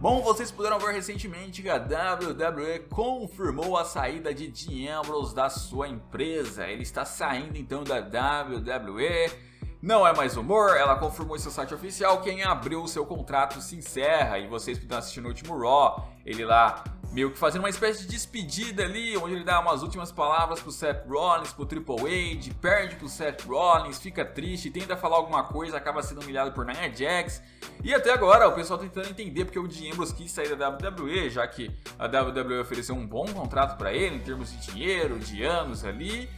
Bom, vocês puderam ver recentemente que a WWE confirmou a saída de Dean Ambrose da sua empresa. Ele está saindo então da WWE. Não é mais rumor, ela confirmou em seu site oficial. Quem abriu o seu contrato se encerra. E vocês puderam assistir no último Raw, ele lá meio que fazendo uma espécie de despedida ali, onde ele dá umas últimas palavras pro Seth Rollins, pro Triple H, perde pro Seth Rollins, fica triste, tenta falar alguma coisa, acaba sendo humilhado por Nia Jax. E até agora o pessoal tentando entender porque o Dean Ambrose quis sair da WWE, já que a WWE ofereceu um bom contrato para ele em termos de dinheiro, de anos ali.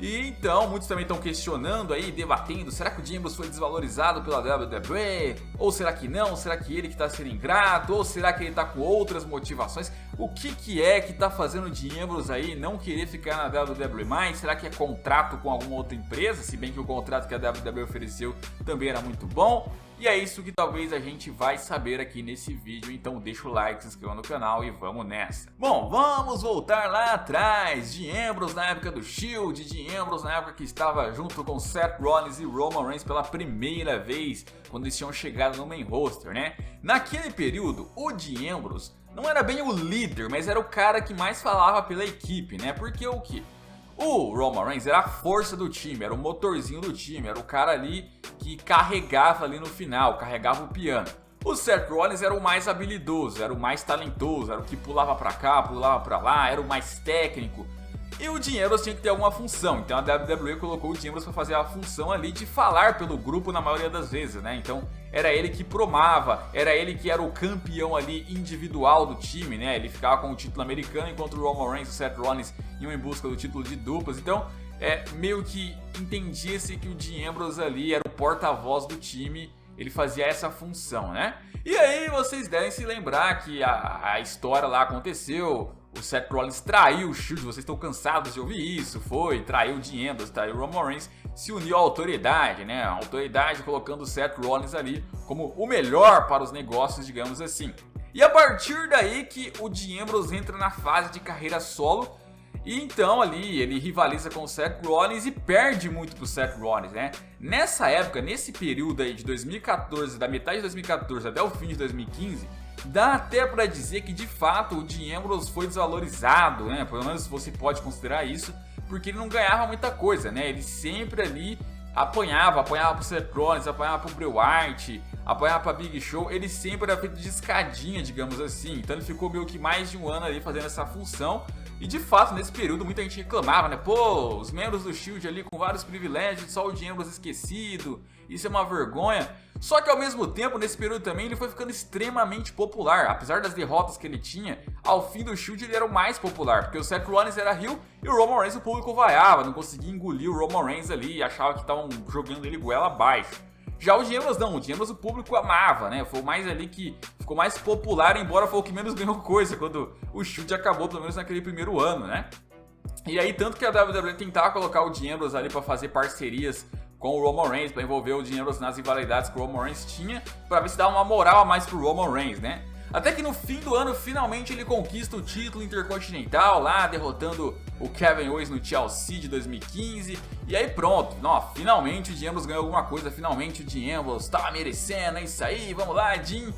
E então, muitos também estão questionando aí, debatendo, será que o Dean Ambrose foi desvalorizado pela WWE? Ou será que não? Será que ele que está sendo ingrato? Ou será que ele está com outras motivações? O que é que está fazendo o Dean Ambrose aí não querer ficar na WWE mais? Será que é contrato com alguma outra empresa? Se bem que o contrato que a WWE ofereceu também era muito bom. E é isso que talvez a gente vai saber aqui nesse vídeo, então deixa o like, se inscreva no canal e vamos nessa. Bom, vamos voltar lá atrás. Dean Ambrose na época do Shield, Dean Ambrose na época que estava junto com Seth Rollins e Roman Reigns pela primeira vez, quando eles tinham chegado no main roster, né? Naquele período, o Dean Ambrose não era bem o líder, mas era o cara que mais falava pela equipe, né? Porque o que? O Roman Reigns era a força do time, era o motorzinho do time, era o cara ali que carregava ali no final, carregava o piano. O Seth Rollins era o mais habilidoso, era o mais talentoso, era o que pulava pra cá, pulava pra lá, era o mais técnico. E o Dean Ambrose tinha que ter alguma função, então a WWE colocou o Dean Ambrose para fazer a função ali de falar pelo grupo na maioria das vezes, né? Então era ele que promava, era ele que era o campeão ali individual do time, né? Ele ficava com o título americano enquanto o Roman Reigns e o Seth Rollins iam em busca do título de duplas. Então meio que entendia-se que o Dean Ambrose ali era o porta-voz do time, ele fazia essa função, né? E aí vocês devem se lembrar que a história lá aconteceu. O Seth Rollins traiu o Shield, vocês estão cansados de ouvir isso, traiu o Dean Ambrose, traiu o Roman Reigns, se uniu à autoridade, né? A autoridade colocando o Seth Rollins ali como o melhor para os negócios, digamos assim. E a partir daí que o Dean Ambrose entra na fase de carreira solo, e então ali ele rivaliza com o Seth Rollins e perde muito pro Seth Rollins, né? Nessa época, nesse período aí de 2014, da metade de 2014 até o fim de 2015, dá até pra dizer que de fato o Dean Ambrose foi desvalorizado, né? Pelo menos você pode considerar isso, porque ele não ganhava muita coisa, né? Ele sempre ali apanhava pro Seth Rollins, apanhava pro Bray Wyatt, apanhava pra Big Show, ele sempre era feito de escadinha, digamos assim. Então ele ficou meio que mais de um ano ali fazendo essa função. E de fato, nesse período, muita gente reclamava, né? Pô, os membros do Shield ali com vários privilégios, só o Dean Ambrose esquecido, isso é uma vergonha. Só que ao mesmo tempo, nesse período também, ele foi ficando extremamente popular. Apesar das derrotas que ele tinha, ao fim do Shield ele era o mais popular, porque o Seth Rollins era heel e o Roman Reigns o público vaiava, não conseguia engolir o Roman Reigns ali, achava que estavam jogando ele goela abaixo. Já o Dean Ambrose não, o Dean Ambrose o público amava, né? Foi o mais ali que ficou mais popular, embora foi o que menos ganhou coisa quando o Shield acabou, pelo menos naquele primeiro ano, né? E aí, tanto que a WWE tentava colocar o Dean Ambrose ali para fazer parcerias com o Roman Reigns, para envolver o Dean Ambrose nas rivalidades que o Roman Reigns tinha, para ver se dava uma moral a mais pro Roman Reigns, né? Até que no fim do ano, finalmente ele conquista o título intercontinental lá, derrotando o Kevin Owens no TLC de 2015. E aí pronto, finalmente o Dean Ambrose ganhou alguma coisa, finalmente o Dean Ambrose tava merecendo, é isso aí, vamos lá, Dean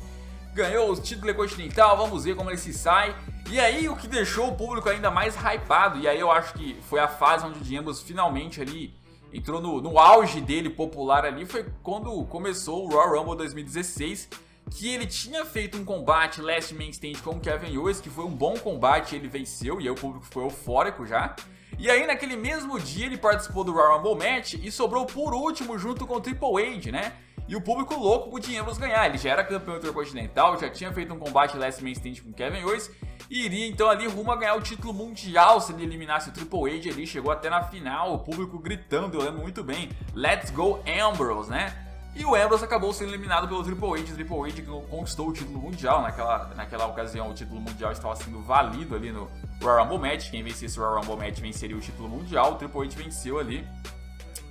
ganhou o título intercontinental, vamos ver como ele se sai. E aí o que deixou o público ainda mais hypado, e aí eu acho que foi a fase onde o Dean Ambrose finalmente ali entrou no auge dele popular ali, foi quando começou o Royal Rumble 2016, que ele tinha feito um combate Last Man Stand com o Kevin Owens, que foi um bom combate, ele venceu, e aí o público foi eufórico já. E aí naquele mesmo dia ele participou do Royal Rumble Match e sobrou por último junto com o Triple H, né? E o público louco pro Dean Ambrose ganhar, ele já era campeão intercontinental, já tinha feito um combate Last Man Stand com o Kevin Owens, e iria então ali rumo a ganhar o título mundial se ele eliminasse o Triple H ali, chegou até na final, o público gritando, eu lembro muito bem, Let's go Ambrose, né? E o Ambrose acabou sendo eliminado pelo Triple H. O Triple H conquistou o título mundial. Naquela ocasião, o título mundial estava sendo válido ali no Royal Rumble Match. Quem vencesse o Royal Rumble Match venceria o título mundial. O Triple H venceu ali,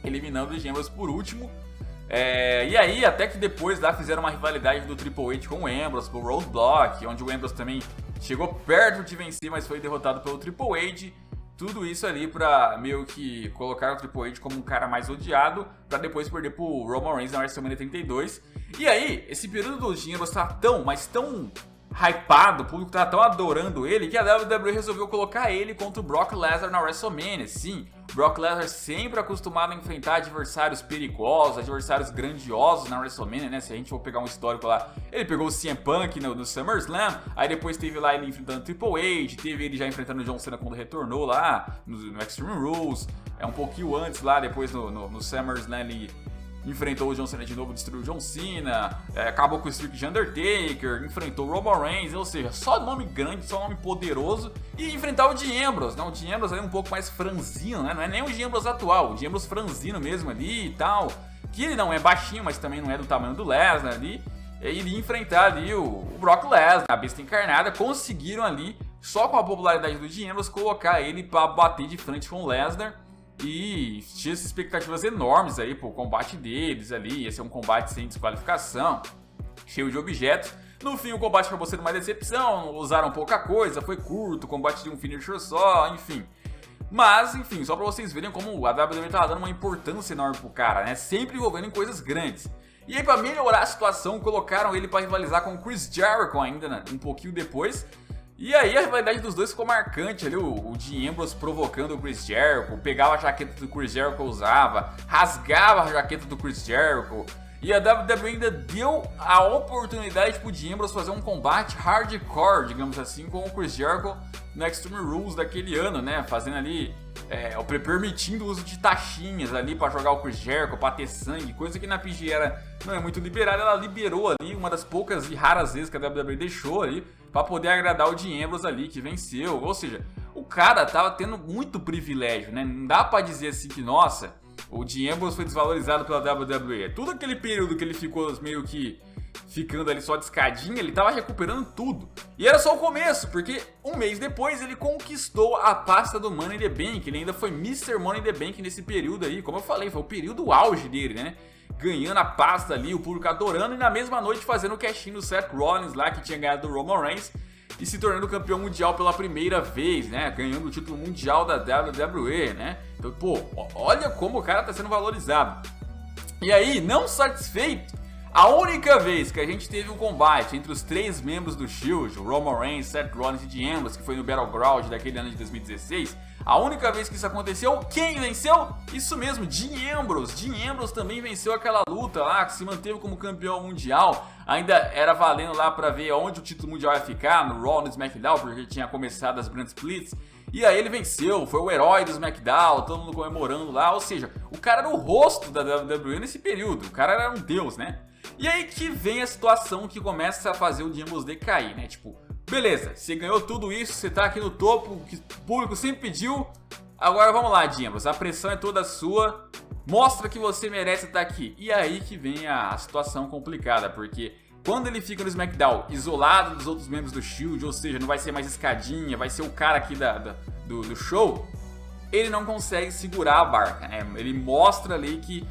eliminando o Ambrose por último. E aí, até que depois lá fizeram uma rivalidade do Triple H com o Ambrose, pro Roadblock, onde o Ambrose também chegou perto de vencer, mas foi derrotado pelo Triple H. Tudo isso ali pra meio que colocar o Triple H como um cara mais odiado, pra depois perder pro Roman Reigns na WrestleMania 32. E aí, esse período do Dean Ambrose tá tão, mas tão hypado, o público tava tão adorando ele, que a WWE resolveu colocar ele contra o Brock Lesnar na WrestleMania. Sim, Brock Lesnar sempre acostumado a enfrentar adversários perigosos, adversários grandiosos na WrestleMania, né? Se a gente for pegar um histórico lá, ele pegou o CM Punk no SummerSlam, aí depois teve lá ele enfrentando Triple H, teve ele já enfrentando o John Cena quando retornou lá no Extreme Rules, um pouquinho antes lá, depois no SummerSlam ele enfrentou o John Cena de novo, destruiu o John Cena, acabou com o streak de Undertaker, enfrentou o Roman Reigns, ou seja, só nome grande, só nome poderoso, e enfrentar o Dean Ambrose, não, o Dean Ambrose é um pouco mais franzino, né? Não é nem o Dean Ambrose atual, o Dean Ambrose franzino mesmo ali e tal, que ele não é baixinho, mas também não é do tamanho do Lesnar ali, e iria enfrentar ali o Brock Lesnar, a besta encarnada. Conseguiram ali, só com a popularidade do Dean Ambrose, colocar ele para bater de frente com o Lesnar. E tinha essas expectativas enormes aí pro combate deles ali, ia ser um combate sem desqualificação, cheio de objetos. No fim o combate acabou sendo uma decepção, usaram pouca coisa, foi curto, o combate de um finisher só, enfim. Mas, enfim, só pra vocês verem como a WWE tava dando uma importância enorme pro cara, né, sempre envolvendo em coisas grandes. E aí pra melhorar a situação, colocaram ele pra rivalizar com o Chris Jericho ainda, né, um pouquinho depois. E aí a rivalidade dos dois ficou marcante ali, o Dean Ambrose provocando o Chris Jericho, pegava a jaqueta do Chris Jericho usava, rasgava a jaqueta do Chris Jericho. E a WWE ainda deu a oportunidade pro Dean Ambrose fazer um combate hardcore, digamos assim, com o Chris Jericho no Extreme Rules daquele ano, né? Fazendo ali, permitindo o uso de taxinhas ali pra jogar o Chris Jericho, pra ter sangue, coisa que na PG não é muito liberada. Ela liberou ali, uma das poucas e raras vezes que a WWE deixou ali, pra poder agradar o Dean Ambrose ali, que venceu. Ou seja, o cara tava tendo muito privilégio, né? Não dá pra dizer assim que, nossa, o Dean Ambrose foi desvalorizado pela WWE. Tudo aquele período que ele ficou meio que ficando ali só de escadinha, ele tava recuperando tudo. E era só o começo, porque um mês depois ele conquistou a pasta do Money in the Bank. Ele ainda foi Mr. Money in the Bank nesse período aí. Como eu falei, foi o período auge dele, né? Ganhando a pasta ali, o público adorando, e na mesma noite fazendo o cashinho no Seth Rollins lá, que tinha ganhado do Roman Reigns, e se tornando campeão mundial pela primeira vez, né? Ganhando o título mundial da WWE, né? Então, pô, olha como o cara tá sendo valorizado. E aí, não satisfeito, a única vez que a gente teve um combate entre os três membros do Shield, Roman Reigns, Seth Rollins e Dean Ambrose, que foi no Battleground daquele ano de 2016, a única vez que isso aconteceu, quem venceu? Isso mesmo, Dean Ambrose. Dean Ambrose também venceu aquela luta lá, que se manteve como campeão mundial. Ainda era valendo lá pra ver onde o título mundial ia ficar, no Raw, no SmackDown, porque tinha começado as Brand Splits. E aí ele venceu, foi o herói do SmackDown, todo mundo comemorando lá. Ou seja, o cara era o rosto da WWE nesse período, o cara era um deus, né? E aí que vem a situação que começa a fazer o Dean Ambrose decair, né? Tipo, beleza, você ganhou tudo isso, você tá aqui no topo, que o público sempre pediu. Agora vamos lá, Dean Ambrose, a pressão é toda sua, mostra que você merece estar aqui. E aí que vem a situação complicada, porque quando ele fica no SmackDown isolado dos outros membros do Shield, ou seja, não vai ser mais escadinha, vai ser o cara aqui do show, ele não consegue segurar a barca, né? Ele mostra ali que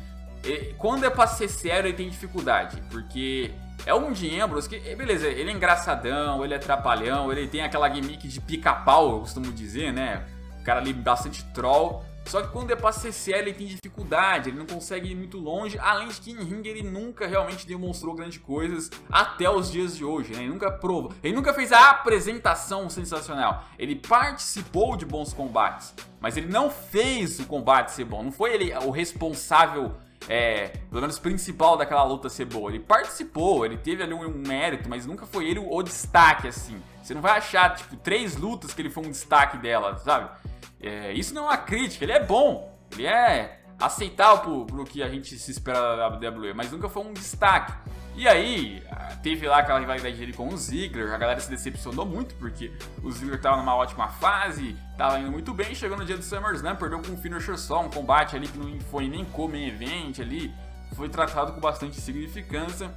quando é pra ser sério ele tem dificuldade, porque é um Dean Ambrose que, beleza, ele é engraçadão, ele é trapalhão, ele tem aquela gimmick de pica-pau, eu costumo dizer, né? O cara ali bastante troll. Só que quando é pra ser sério ele tem dificuldade, ele não consegue ir muito longe, além de que em ringue ele nunca realmente demonstrou grandes coisas até os dias de hoje, né? Ele nunca fez a apresentação sensacional, ele participou de bons combates, mas ele não fez o combate ser bom, não foi ele o responsável, pelo menos principal daquela luta ser boa. Ele participou, ele teve ali um mérito, mas nunca foi ele o destaque, assim. Você não vai achar, tipo, 3 lutas que ele foi um destaque dela, sabe? Isso não é uma crítica, ele é bom, ele é aceitável pro que a gente se espera da WWE, mas nunca foi um destaque. E aí, teve lá aquela rivalidade dele com o Ziggler, a galera se decepcionou muito, porque o Ziggler tava numa ótima fase, tava indo muito bem, chegou no dia do SummerSlam, perdeu com um finisher só, um combate ali que não foi nem co-main event ali, foi tratado com bastante significância.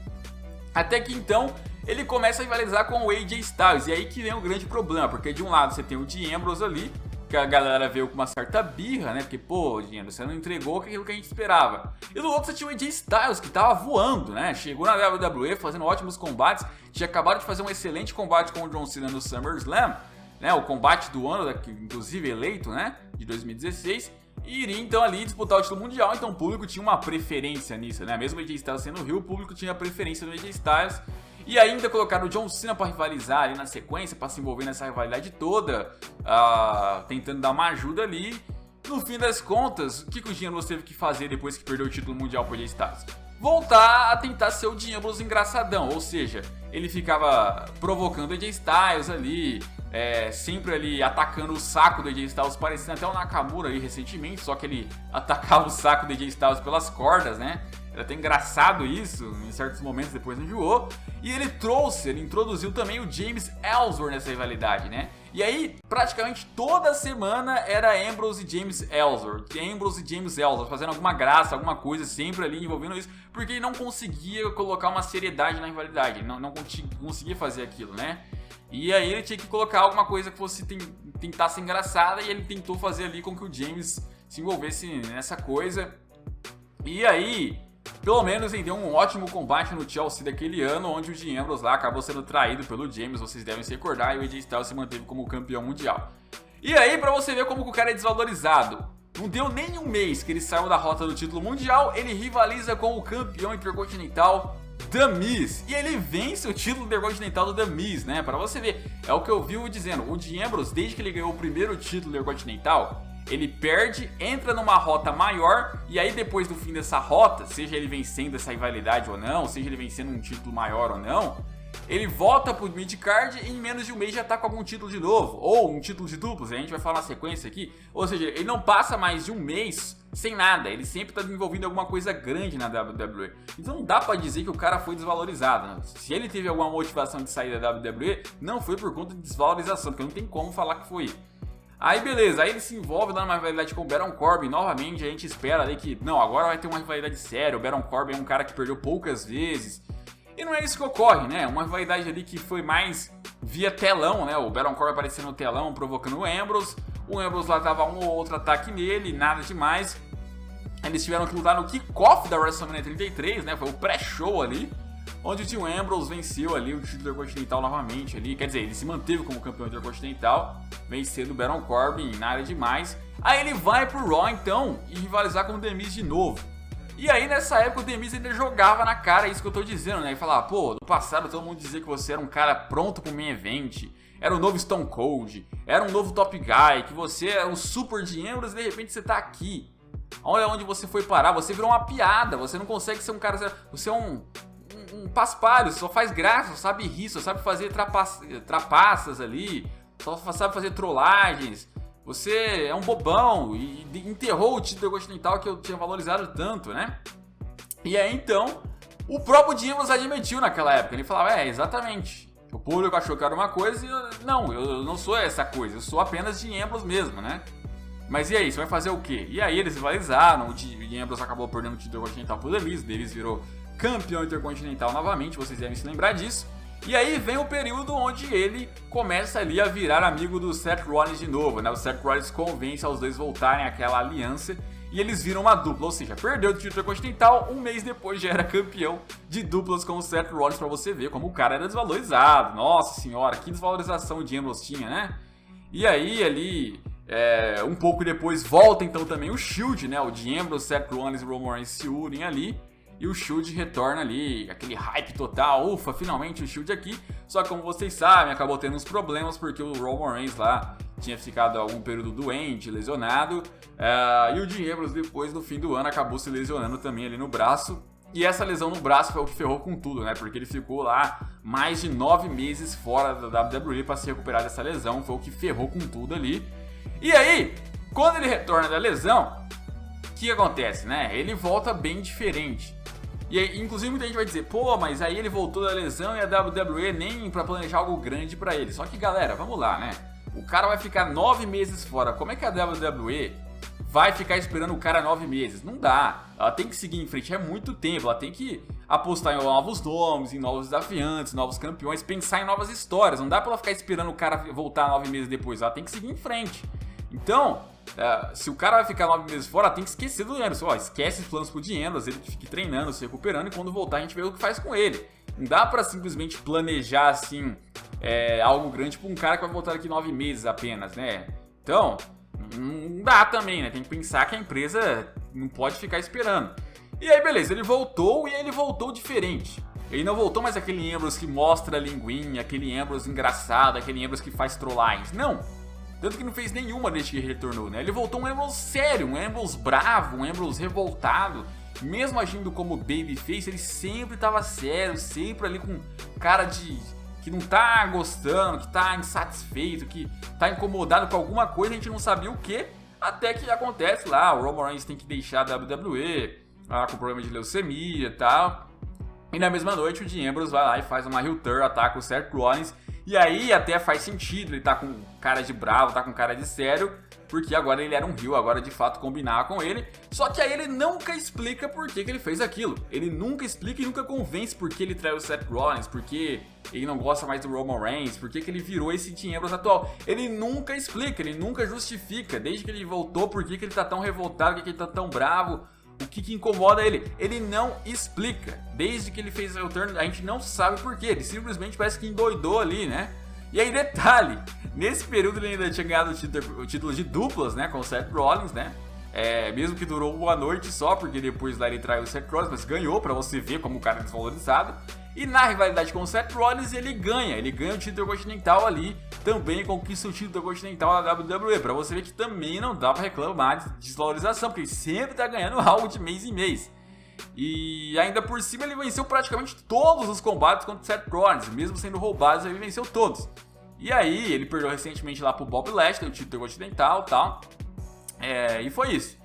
Até que então, ele começa a rivalizar com o AJ Styles, e aí que vem o grande problema, porque de um lado você tem o Dean Ambrose ali, que a galera veio com uma certa birra, né? Porque, pô, dinheiro, você não entregou aquilo que a gente esperava. E do outro você tinha o AJ Styles, que tava voando, né? Chegou na WWE fazendo ótimos combates. Tinha acabado de fazer um excelente combate com o John Cena no SummerSlam, né? O combate do ano, inclusive eleito, né? De 2016. E iria então ali disputar o título mundial. Então o público tinha uma preferência nisso, né? Mesmo o AJ Styles sendo o heel, o público tinha preferência no AJ Styles. E ainda colocaram o John Cena para rivalizar ali na sequência, para se envolver nessa rivalidade toda, tentando dar uma ajuda ali. No fim das contas, o que o Dean Ambrose teve que fazer depois que perdeu o título mundial por AJ Styles? Voltar a tentar ser o Dean Ambrose engraçadão, ou seja, ele ficava provocando o AJ Styles ali, sempre ali atacando o saco do AJ Styles, parecendo até o Nakamura ali recentemente, só que ele atacava o saco do AJ Styles pelas cordas, né? Era até engraçado isso, em certos momentos depois enjoou. E ele introduziu também o James Ellsworth nessa rivalidade, né? E aí, praticamente toda semana era Ambrose e James Ellsworth, fazendo alguma graça, alguma coisa, sempre ali envolvendo isso, porque ele não conseguia colocar uma seriedade na rivalidade, ele não conseguia fazer aquilo, né? E aí ele tinha que colocar alguma coisa que fosse tentar ser engraçada, e ele tentou fazer ali com que o James se envolvesse nessa coisa. E aí, pelo menos ele deu um ótimo combate no Chelsea daquele ano, onde o Dean Ambrose lá acabou sendo traído pelo James, vocês devem se recordar, e o AJ Styles se manteve como campeão mundial. E aí, pra você ver como que o cara é desvalorizado, não deu nem um mês que ele saiu da rota do título mundial, ele rivaliza com o campeão intercontinental The Miz, e ele vence o título intercontinental do The Miz, né? Pra você ver, é o que eu vi dizendo, o Dean Ambrose, desde que ele ganhou o primeiro título intercontinental, ele perde, entra numa rota maior, e aí depois do fim dessa rota, seja ele vencendo essa rivalidade ou não, seja ele vencendo um título maior ou não, ele volta pro mid-card e em menos de um mês já tá com algum título de novo, ou um título de duplos, a gente vai falar na sequência aqui, ou seja, ele não passa mais de um mês sem nada, ele sempre tá envolvido em alguma coisa grande na WWE, então não dá pra dizer que o cara foi desvalorizado, né? Se ele teve alguma motivação de sair da WWE, não foi por conta de desvalorização, porque não tem como falar que foi. Aí beleza, aí ele se envolve lá numa rivalidade com o Baron Corbin, novamente a gente espera ali que, não, agora vai ter uma rivalidade séria, o Baron Corbin é um cara que perdeu poucas vezes, e não é isso que ocorre, né, uma rivalidade ali que foi mais via telão, né, o Baron Corbin aparecendo no telão, provocando o Ambrose lá dava um ou outro ataque nele, nada demais, eles tiveram que lutar no kickoff da WrestleMania 33, né, foi o pré-show ali, onde o Dean Ambrose venceu ali o título intercontinental novamente ali, quer dizer, ele se manteve como campeão intercontinental, vencendo o Baron Corbin, nada demais. Aí ele vai pro Raw então e rivalizar com o The Miz de novo. E aí nessa época o The Miz ainda jogava na cara isso que eu tô dizendo, né? E falava, pô, no passado todo mundo dizia que você era um cara pronto pro main event, era o novo Stone Cold, era um novo Top Guy, que você era um super Dean Ambrose e de repente você tá aqui. Olha onde você foi parar, você virou uma piada, você não consegue ser um cara, você é um paspalho, só faz graça, só sabe rir, só sabe fazer trapaças ali, só sabe fazer trollagens, você é um bobão e enterrou o título intercontinental que eu tinha valorizado tanto, né? E aí então, o próprio Dean Ambrose admitiu naquela época, ele falava, exatamente, o público achou que era uma coisa e eu não sou essa coisa, eu sou apenas Dean Ambrose mesmo, né? Mas e aí, você vai fazer o quê? E aí eles rivalizaram, o Dean Ambrose acabou perdendo o título intercontinental pro The Miz, Davis virou campeão intercontinental novamente, vocês devem se lembrar disso. E aí vem o período onde ele começa ali a virar amigo do Seth Rollins de novo, né? O Seth Rollins convence aos dois voltarem àquela aliança e eles viram uma dupla, ou seja, perdeu o título intercontinental, um mês depois já era campeão de duplas com o Seth Rollins, pra você ver como o cara era desvalorizado. Nossa senhora, que desvalorização o Dean Ambrose tinha, né? E aí ali, um pouco depois volta então também o Shield, né? O Dean Ambrose, Seth Rollins e Roman Reigns se unem ali. E o Shield retorna ali, aquele hype total, ufa, finalmente o Shield aqui. Só que como vocês sabem, acabou tendo uns problemas porque o Roman Reigns lá tinha ficado algum período doente, lesionado. E o Dean Ambrose depois, no fim do ano, acabou se lesionando também ali no braço. E essa lesão no braço foi o que ferrou com tudo, né? Porque ele ficou lá mais de 9 meses fora da WWE para se recuperar dessa lesão. Foi o que ferrou com tudo ali. E aí, quando ele retorna da lesão, o que acontece, né? Ele volta bem diferente. E aí, inclusive muita gente vai dizer, pô, mas aí ele voltou da lesão e a WWE nem pra planejar algo grande pra ele. Só que galera, vamos lá, né? O cara vai ficar 9 meses fora, como é que a WWE vai ficar esperando o cara 9 meses? Não dá, ela tem que seguir em frente, é muito tempo, ela tem que apostar em novos nomes, em novos desafiantes, novos campeões, pensar em novas histórias. Não dá pra ela ficar esperando o cara voltar 9 meses depois, ela tem que seguir em frente. Então, se o cara vai ficar 9 meses fora, tem que esquecer do Dean Ambrose. Esquece os planos pro Dean Ambrose, ele fique treinando, se recuperando, e quando voltar a gente vê o que faz com ele. Não dá pra simplesmente planejar assim algo grande pra um cara que vai voltar daqui 9 meses apenas, né? Então, não dá também, né? Tem que pensar que a empresa não pode ficar esperando. E aí beleza, ele voltou e ele voltou diferente. Ele não voltou mais aquele Ambrose que mostra a linguinha, aquele Ambrose engraçado, aquele Ambrose que faz trollagens. Não. Tanto que não fez nenhuma desde que ele retornou, né? Ele voltou um Ambrose sério, um Ambrose bravo, um Ambrose revoltado. Mesmo agindo como babyface, ele sempre tava sério, sempre ali com cara de que não tá gostando, que tá insatisfeito, que tá incomodado com alguma coisa, a gente não sabia o que. Até que acontece lá, o Roman Reigns tem que deixar a WWE, com problema de leucemia e tal. E na mesma noite o Dean Ambrose vai lá e faz uma heel turn, ataca o Seth Rollins. E aí até faz sentido, ele tá com cara de bravo, tá com cara de sério, porque agora ele era um heel, agora de fato combinava com ele. Só que aí ele nunca explica por que ele fez aquilo. Ele nunca explica e nunca convence por que ele traiu o Seth Rollins, porque ele não gosta mais do Roman Reigns, por que ele virou esse Dean Ambrose atual. Ele nunca explica, ele nunca justifica, desde que ele voltou, por que ele tá tão revoltado, por que ele tá tão bravo. O que incomoda ele? Ele não explica. Desde que ele fez o turn, a gente não sabe por quê. Ele simplesmente parece que endoidou ali, né? E aí, detalhe, nesse período ele ainda tinha ganhado o título de duplas, né? Com o Seth Rollins, né? Mesmo que durou uma noite só, porque depois lá ele traiu o Seth Rollins, mas ganhou, pra você ver como o cara é desvalorizado. E na rivalidade com o Seth Rollins ele ganha o título continental ali, também conquista o título continental da WWE, pra você ver que também não dá pra reclamar de desvalorização, porque ele sempre tá ganhando algo de mês em mês. E ainda por cima ele venceu praticamente todos os combates contra o Seth Rollins, mesmo sendo roubados ele venceu todos. E aí ele perdeu recentemente lá pro Bob Lashley, o título continental e tal. E foi isso.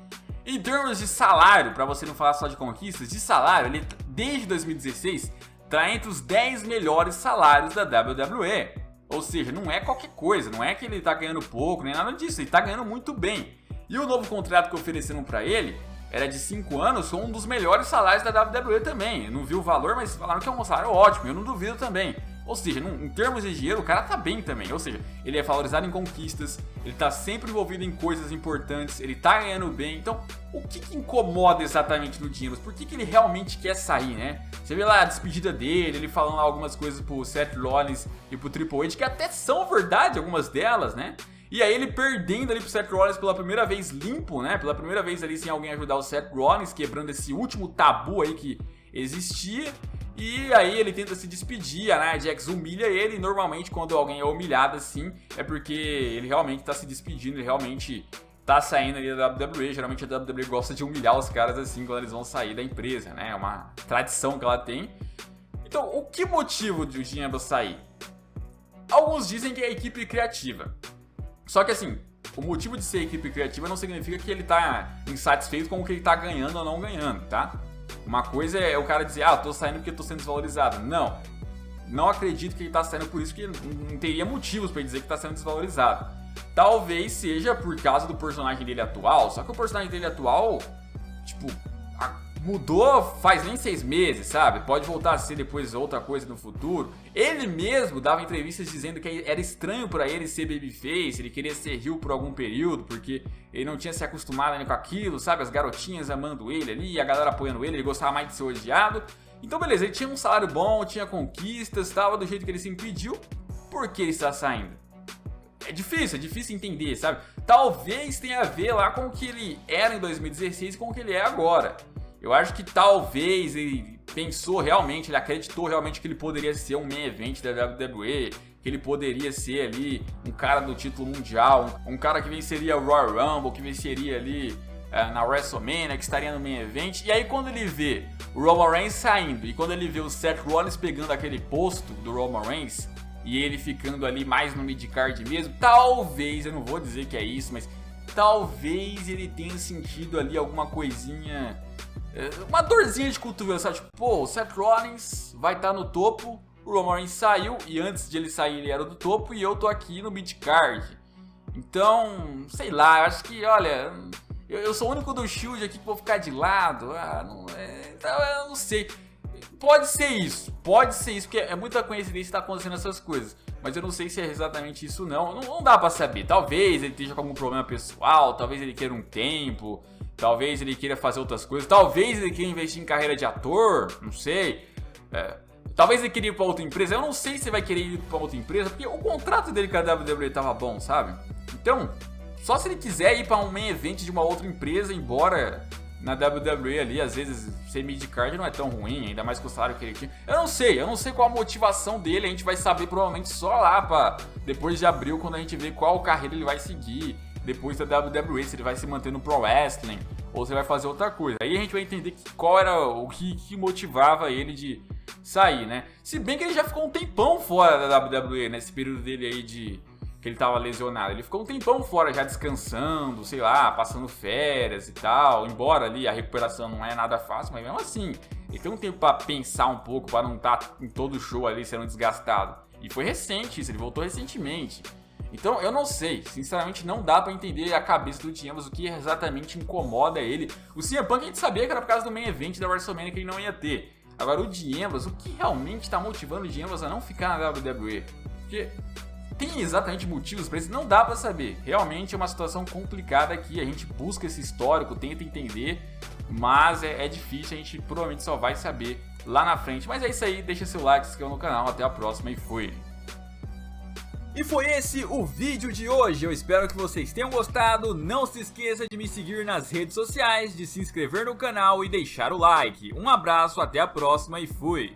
Em termos de salário, pra você não falar só de conquistas, de salário, ele desde 2016 tá entre os 10 melhores salários da WWE. Ou seja, não é qualquer coisa, não é que ele tá ganhando pouco, nem nada disso, ele tá ganhando muito bem. E o novo contrato que ofereceram pra ele era de 5 anos, com um dos melhores salários da WWE também. Eu não vi o valor, mas falaram que é um salário ótimo, eu não duvido também. Ou seja, em termos de dinheiro, o cara tá bem também. Ou seja, ele é valorizado em conquistas, ele tá sempre envolvido em coisas importantes, ele tá ganhando bem. Então, o que incomoda exatamente no dinheiro? Por que ele realmente quer sair, né? Você vê lá a despedida dele, ele falando algumas coisas pro Seth Rollins e pro Triple H, que até são verdade, algumas delas, né? E aí ele perdendo ali pro Seth Rollins pela primeira vez limpo, né? Pela primeira vez ali sem alguém ajudar o Seth Rollins, quebrando esse último tabu aí que existia. E aí ele tenta se despedir, a Nia Jax humilha ele, e normalmente quando alguém é humilhado assim, é porque ele realmente tá se despedindo, ele realmente tá saindo ali da WWE. Geralmente a WWE gosta de humilhar os caras assim quando eles vão sair da empresa, né? É uma tradição que ela tem. Então, o que motiva o Dean Ambrose sair? Alguns dizem que é a equipe criativa. Só que assim, o motivo de ser equipe criativa não significa que ele tá insatisfeito com o que ele tá ganhando ou não ganhando, tá? Uma coisa é o cara dizer, tô saindo porque tô sendo desvalorizado. Não acredito que ele tá saindo por isso, que não teria motivos pra ele dizer que tá sendo desvalorizado. Talvez seja por causa do personagem dele atual, só que o personagem dele atual, tipo, mudou faz nem 6 meses, sabe? Pode voltar a ser depois outra coisa no futuro. Ele mesmo dava entrevistas dizendo que era estranho pra ele ser babyface, ele queria ser heel por algum período, porque ele não tinha se acostumado ainda com aquilo, sabe? As garotinhas amando ele ali, a galera apoiando ele gostava mais de ser odiado. Então beleza, ele tinha um salário bom, tinha conquistas, estava do jeito que ele sempre pediu. Por que ele está saindo? É difícil entender, sabe? Talvez tenha a ver lá com o que ele era em 2016 e com o que ele é agora. Eu acho que talvez ele pensou realmente, ele acreditou realmente que ele poderia ser um main event da WWE, que ele poderia ser ali um cara do título mundial, um cara que venceria o Royal Rumble, que venceria ali na WrestleMania, que estaria no main event. E aí quando ele vê o Roman Reigns saindo e quando ele vê o Seth Rollins pegando aquele posto do Roman Reigns e ele ficando ali mais no mid-card mesmo, talvez, eu não vou dizer que é isso, mas talvez ele tenha sentido ali alguma coisinha, uma dorzinha de cotovelo, sabe? Tipo, pô, o Seth Rollins vai estar no topo, o Roman Reigns saiu e antes de ele sair ele era do topo e eu tô aqui no mid-card. Então, sei lá, eu acho que, olha, eu sou o único do Shield aqui que vou ficar de lado, então eu não sei. Pode ser isso, porque é muita coincidência estar acontecendo essas coisas. Mas eu não sei se é exatamente isso não dá pra saber. Talvez ele esteja com algum problema pessoal, talvez ele queira um tempo, talvez ele queira fazer outras coisas, talvez ele queira investir em carreira de ator, não sei. Talvez ele queira ir pra outra empresa, eu não sei se vai querer ir pra outra empresa, porque o contrato dele com a WWE tava bom, sabe? Então, só se ele quiser ir pra um main event de uma outra empresa, embora na WWE ali, às vezes ser mid-card não é tão ruim, ainda mais com o salário que ele tinha. Eu não sei qual a motivação dele, a gente vai saber provavelmente só lá depois de abril, quando a gente vê qual carreira ele vai seguir, depois da WWE, se ele vai se manter no Pro Wrestling, ou se ele vai fazer outra coisa. Aí a gente vai entender qual era o que motivava ele de sair, né? Se bem que ele já ficou um tempão fora da WWE, nesse período dele aí que ele tava lesionado. Ele ficou um tempão fora já descansando, sei lá, passando férias e tal. Embora ali a recuperação não é nada fácil, mas mesmo assim, ele tem um tempo pra pensar um pouco, pra não estar em todo show ali sendo desgastado. E foi recente isso, ele voltou recentemente. Então eu não sei, sinceramente não dá pra entender a cabeça do Dean Ambrose, o que exatamente incomoda ele. O CM Punk a gente sabia que era por causa do main event da WrestleMania que ele não ia ter. Agora o Dean Ambrose, o que realmente tá motivando o Dean Ambrose a não ficar na WWE? Porque tem exatamente motivos pra isso? Não dá pra saber. Realmente é uma situação complicada aqui, a gente busca esse histórico, tenta entender, mas é difícil, a gente provavelmente só vai saber lá na frente. Mas é isso aí, deixa seu like, se inscreva no canal, até a próxima e fui! E foi esse o vídeo de hoje, eu espero que vocês tenham gostado, não se esqueça de me seguir nas redes sociais, de se inscrever no canal e deixar o like. Um abraço, até a próxima e fui!